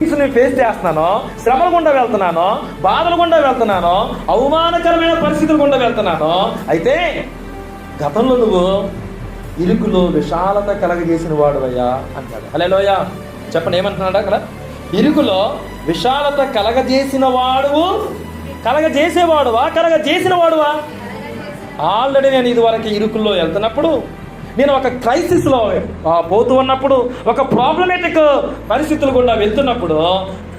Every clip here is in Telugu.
ఫేస్ చేస్తున్నానో, శ్రమల గుండా వెళ్తున్నానో, బాధల గుండా వెళ్తున్నానో, అవమానకరమైన పరిస్థితుల గుండా వెళ్తున్నానో, అయితే గతంలో నువ్వు ఇరుకులో విశాలత కలగజేసిన వాడువయ్యా అంటాడు. హల్లెలూయా. చెప్పండి, ఏమంటున్నాడు అక్కడ? ఇరుకులో విశాలత కలగజేసిన వాడువు, కలగజేసేవాడువా, కలగజేసిన వాడువా? ఆల్రెడీ నేను ఇదివరకు ఇరుకుల్లో వెళ్తున్నప్పుడు, నేను ఒక క్రైసిస్లో పోతూ ఉన్నప్పుడు, ఒక ప్రాబ్లమేటిక్ పరిస్థితులు గుండా వెళ్తున్నప్పుడు,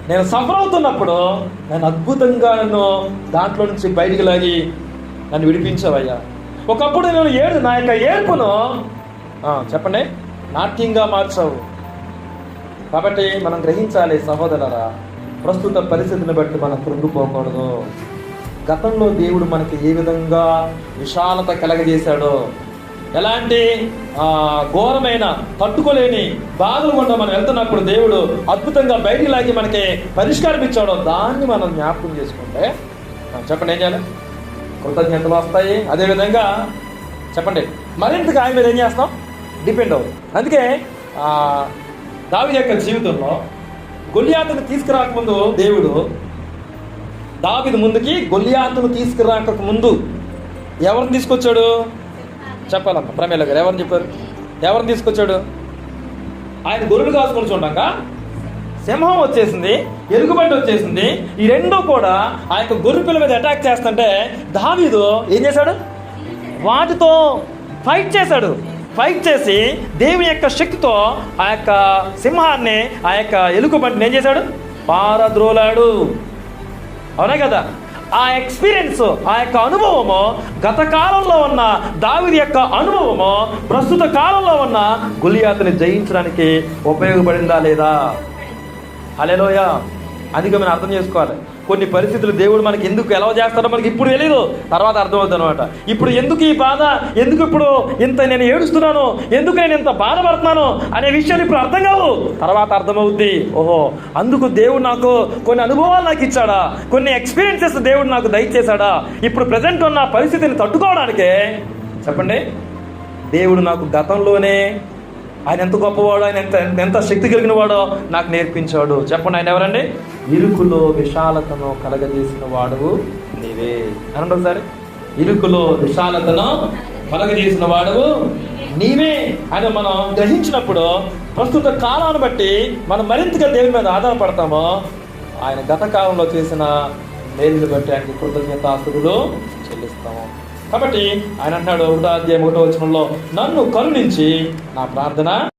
నేను సఫర్ అవుతున్నప్పుడు, నేను అద్భుతంగా నన్ను దాంట్లో నుంచి బయటికి లాగి నన్ను విడిపించావయ్యా. ఒకప్పుడు నేను నా యొక్క ఏడుపును చెప్పండి నాట్యంగా మార్చావు. కాబట్టి మనం గ్రహించాలి సహోదరులారా, ప్రస్తుత పరిస్థితిని బట్టి మనం కృంగిపోకూడదు. గతంలో దేవుడు మనకి ఏ విధంగా విశాలత కలగజేశాడో, ఎలాంటి ఘోరమైన తట్టుకోలేని బాధలు గుండా మనం వెళ్తున్నప్పుడు దేవుడు అద్భుతంగా బయటికి లాగి మనకి పరిష్కారం ఇచ్చాడో, దాన్ని మనం జ్ఞాపకం చేసుకుంటే చెప్పండి ఏం చేయాలి? కృతజ్ఞతలు వస్తాయి. అదేవిధంగా చెప్పండి మరింతగా ఆయన మీద ఏం చేస్తాం? డిపెండ్ అవుతుంది. అందుకే దావీదు యొక్క జీవితంలో గొలియాతును తీసుకురాకముందు దేవుడు దావీదు ముందుకి గొలియాతును తీసుకురాక ముందు ఎవరిని తీసుకొచ్చాడు? చెప్పాలమ్మా ప్రమేల గారు, ఎవరిని చెప్పారు? ఎవరిని తీసుకొచ్చాడు? ఆయన గొర్రెలు కాసుకొని చూడగా సింహం వచ్చేసింది, ఎలుగుబంటి వచ్చేసింది. ఈ రెండూ కూడా ఆ యొక్క గొర్రె పిల్ల మీద అటాక్ చేస్తుంటే దావీదు ఏం చేశాడు? వాటితో ఫైట్ చేశాడు. ఫైట్ చేసి దేవుని యొక్క శక్తితో ఆ యొక్క సింహాన్ని, ఆ యొక్క ఎలుగుబంటిని ఏం చేశాడు? పారద్రోలాడు. అవునా కదా? ఆ ఎక్స్పీరియన్స్, ఆ యొక్క అనుభవము, గత కాలంలో ఉన్న దావీదు యొక్క అనుభవము ప్రస్తుత కాలంలో ఉన్న గొలియాతుని జయించడానికి ఉపయోగపడిందా లేదా? హల్లెలూయా. అందుకే మనం అర్థం చేసుకోవాలి, కొన్ని పరిస్థితులు దేవుడు మనకి ఎందుకు ఎలా చేస్తాడో మనకి ఇప్పుడు తెలియదు, తర్వాత అర్థమవుతుంది అనమాట. ఇప్పుడు ఎందుకు ఈ బాధ, ఎందుకు ఇప్పుడు ఇంత నేను ఏడుస్తున్నాను, ఎందుకు నేను ఇంత బాధపడుతున్నాను అనే విషయాలు ఇప్పుడు అర్థం కావు, తర్వాత అర్థమవుద్ది. ఓహో, అందుకు దేవుడు నాకు కొన్ని అనుభవాలు నాకు ఇచ్చాడా, కొన్ని ఎక్స్పీరియన్సెస్ దేవుడు నాకు దయచేశాడా, ఇప్పుడు ప్రజెంట్ ఉన్న పరిస్థితిని తట్టుకోవడానికే చెప్పండి దేవుడు నాకు గతంలోనే ఆయన ఎంత గొప్పవాడో, ఆయన ఎంత శక్తి కలిగిన వాడో నాకు నేర్పించాడు. చెప్పండి, ఆయన ఎవరండి? ఇరుకులో విశాలతను కలగజేసిన వాడు నీవే అనండి ఒకసారి. ఇరుకులో విశాలతను కలగజేసిన వాడు నీవే అని మనం గ్రహించినప్పుడు ప్రస్తుత కాలాన్ని బట్టి మనం మరింతగా దేవుని మీద ఆధారపడతామో, ఆయన గత కాలంలో చేసిన మేలుని బట్టి ఆయనకి కృతజ్ఞతాస్తుతులు చెల్లిస్తాము. కాబట్టి ఆయన అంటున్నాడు 1వ అధ్యాయం 1వ వచనంలో, నన్ను కరుణించి నా ప్రార్థన